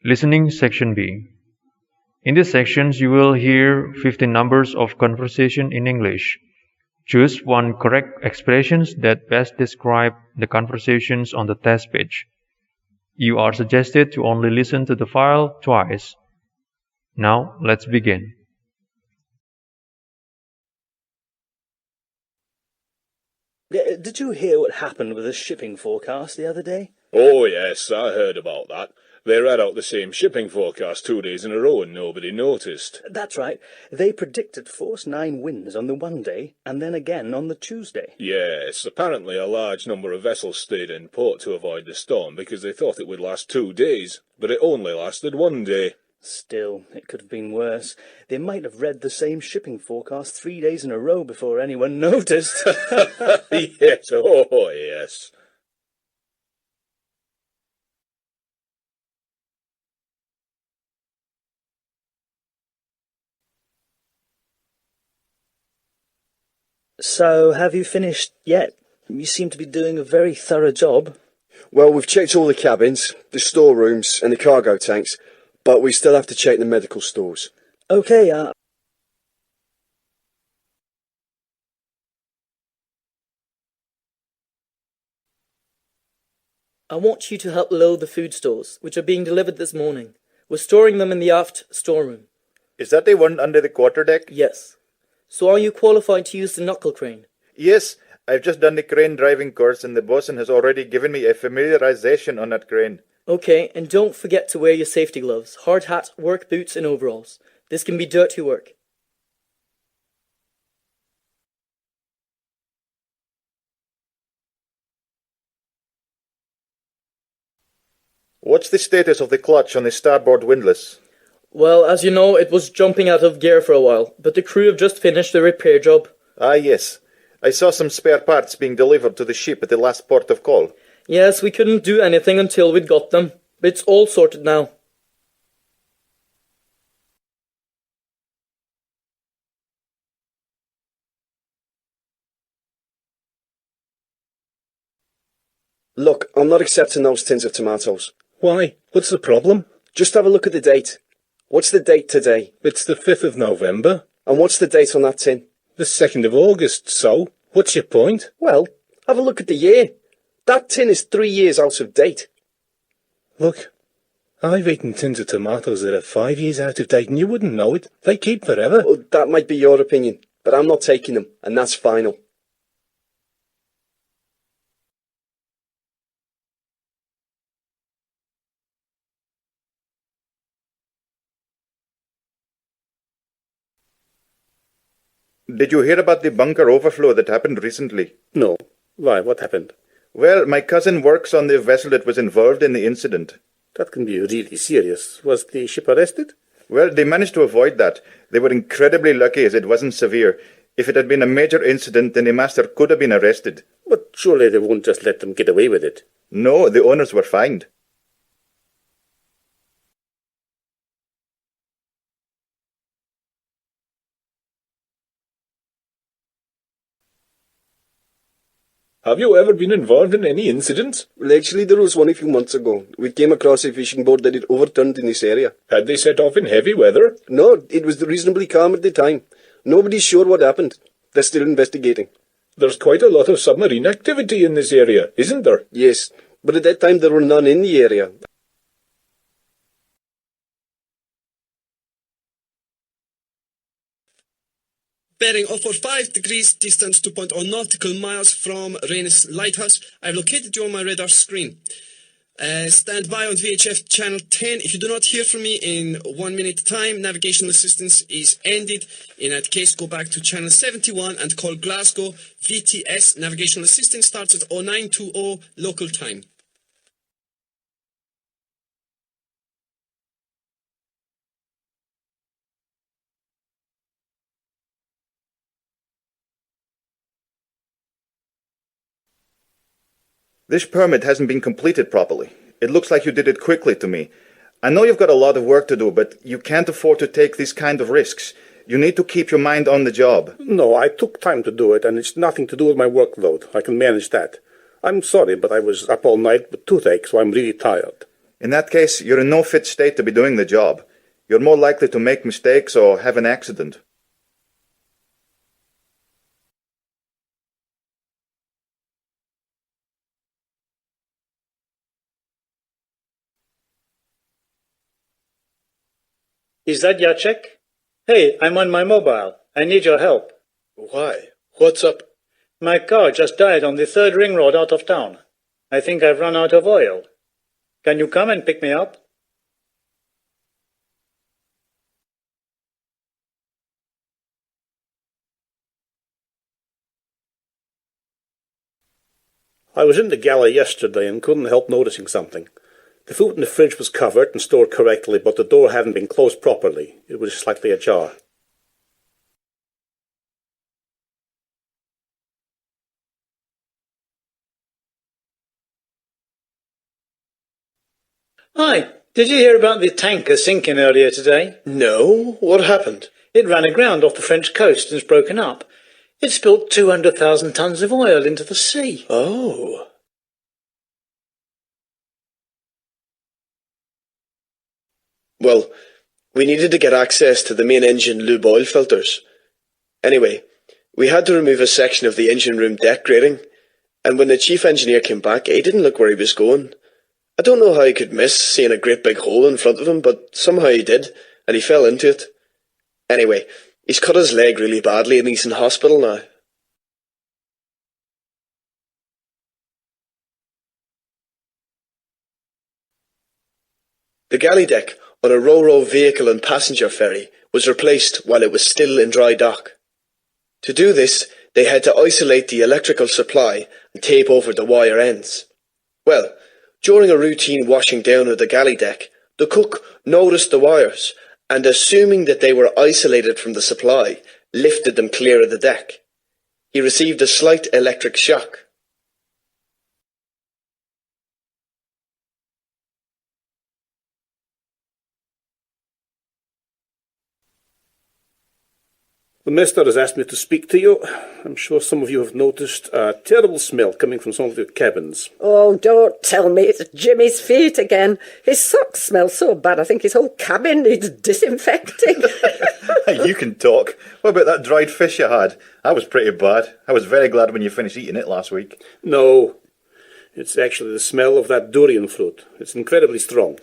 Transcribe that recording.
Listening Section B. In these sections you will hear 15 numbers of conversation in English. Choose one correct expressions that best describe the conversations on the test page. You are suggested to only listen to the file twice. Now let's begin. Did you hear what happened with the shipping forecast the other day? Oh, yes, I heard about that. They read out the same shipping forecast 2 days in a row and nobody noticed. That's right. They predicted force 9 winds on the one day and then again on the Tuesday. Yes, apparently a large number of vessels stayed in port to avoid the storm because they thought it would last 2 days, but it only lasted 1 day. Still, it could have been worse. They might have read the same shipping forecast 3 days in a row before anyone noticed. Yes, oh yes. So, have you finished yet? You seem to be doing a very thorough job. Well, we've checked all the cabins, the storerooms and the cargo tanks, but we still have to check the medical stores. Okay, I want you to help load the food stores, which are being delivered this morning. We're storing them in the aft storeroom. Is that the one under the quarterdeck? Yes. So are you qualified to use the knuckle crane? Yes, I've just done the crane driving course and the bosun has already given me a familiarization on that crane. Okay, and don't forget to wear your safety gloves, hard hat, work boots and overalls. This can be dirty work. What's the status of the clutch on the starboard windlass? Well, as you know, it was jumping out of gear for a while, but the crew have just finished the repair job. Ah, yes. I saw some spare parts being delivered to the ship at the last port of call. Yes, we couldn't do anything until we'd got them, but it's all sorted now. Look, I'm not accepting those tins of tomatoes. Why? What's the problem? Just have a look at the date. What's the date today? It's the 5th of November. And what's the date on that tin? The 2nd of August, so what's your point? Well, have a look at the year. That tin is 3 years out of date. Look, I've eaten tins of tomatoes that are 5 years out of date and you wouldn't know it. They keep forever. Well, that might be your opinion, but I'm not taking them, and that's final. Did you hear about the bunker overflow that happened recently? No. Why, what happened? Well, my cousin works on the vessel that was involved in the incident. That can be really serious. Was the ship arrested? Well, they managed to avoid that. They were incredibly lucky as it wasn't severe. If it had been a major incident, then the master could have been arrested. But surely they won't just let them get away with it. No, the owners were fined. Have you ever been involved in any incidents? Well, actually, there was one a few months ago. We came across a fishing boat that had overturned in this area. Had they set off in heavy weather? No, it was reasonably calm at the time. Nobody's sure what happened. They're still investigating. There's quite a lot of submarine activity in this area, isn't there? Yes, but at that time there were none in the area. Bearing off for 5 degrees, distance 2.0 nautical miles from Reynes Lighthouse. I've located you on my radar screen. Stand by on VHF channel 10. If you do not hear from me in 1 minute time, navigational assistance is ended. In that case, go back to channel 71 and call Glasgow VTS. Navigational assistance starts at 0920 local time. This permit hasn't been completed properly. It looks like you did it quickly to me. I know you've got a lot of work to do, but you can't afford to take these kind of risks. You need to keep your mind on the job. No, I took time to do it, and it's nothing to do with my workload. I can manage that. I'm sorry, but I was up all night with toothache, so I'm really tired. In that case, you're in no fit state to be doing the job. You're more likely to make mistakes or have an accident. Is that Jacek? Hey, I'm on my mobile. I need your help. Why? What's up? My car just died on the third ring road out of town. I think I've run out of oil. Can you come and pick me up? I was in the galley yesterday and couldn't help noticing something. The food in the fridge was covered and stored correctly, but the door hadn't been closed properly. It was slightly ajar. Hi, did you hear about the tanker sinking earlier today? No, what happened? It ran aground off the French coast and is broken up. It spilled 200,000 tons of oil into the sea. Oh. Well, we needed to get access to the main engine lube oil filters. Anyway, we had to remove a section of the engine room deck grating, and when the chief engineer came back, he didn't look where he was going. I don't know how he could miss seeing a great big hole in front of him, but somehow he did, and he fell into it. Anyway, he's cut his leg really badly and he's in hospital now. The galley deck on a ro-ro vehicle and passenger ferry was replaced while it was still in dry dock. To do this, they had to isolate the electrical supply and tape over the wire ends. Well, during a routine washing down of the galley deck, the cook noticed the wires and, assuming that they were isolated from the supply, lifted them clear of the deck. He received a slight electric shock. The mister has asked me to speak to you. I'm sure some of you have noticed a terrible smell coming from some of your cabins. Oh, don't tell me it's Jimmy's feet again. His socks smell so bad I think his whole cabin needs disinfecting. You can talk. What about that dried fish you had? That was pretty bad. I was very glad when you finished eating it last week. No, it's actually the smell of that durian fruit. It's incredibly strong.